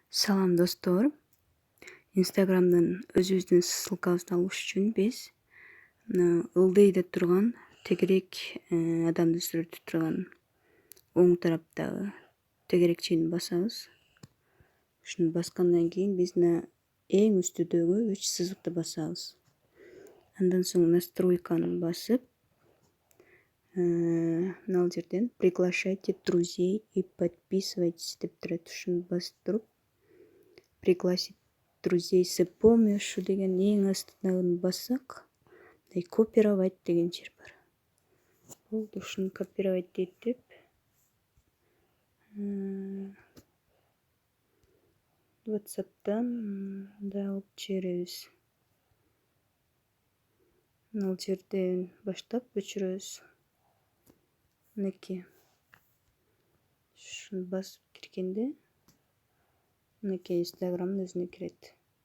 Салам достор. Инстаграмдан өзүбүздүн ссылкабызды алыш үчүн биз ылдыйда турган тегерек адамды сүрөтү турган оң тараптагы тегерекчени басабыз. Ушуну баскандан кийин биз эң үстүдөгү 3 сызыкты басабыз. Андан соң настройканы басып, мына жерден приглашайте друзей и подписывайтесь деп турат. Ушуну басып туруп, пригласить друзей с помощью деген эң астына бассак, копировать деген жер бар. Болду, ушуну копировать этип, WhatsApp'тан да алып жиберебиз. Мына жерден баштап өчүрөбүз. Мынакей. Шуну басып киргенде, мынакей Инстаграмдын өзүнө кирет.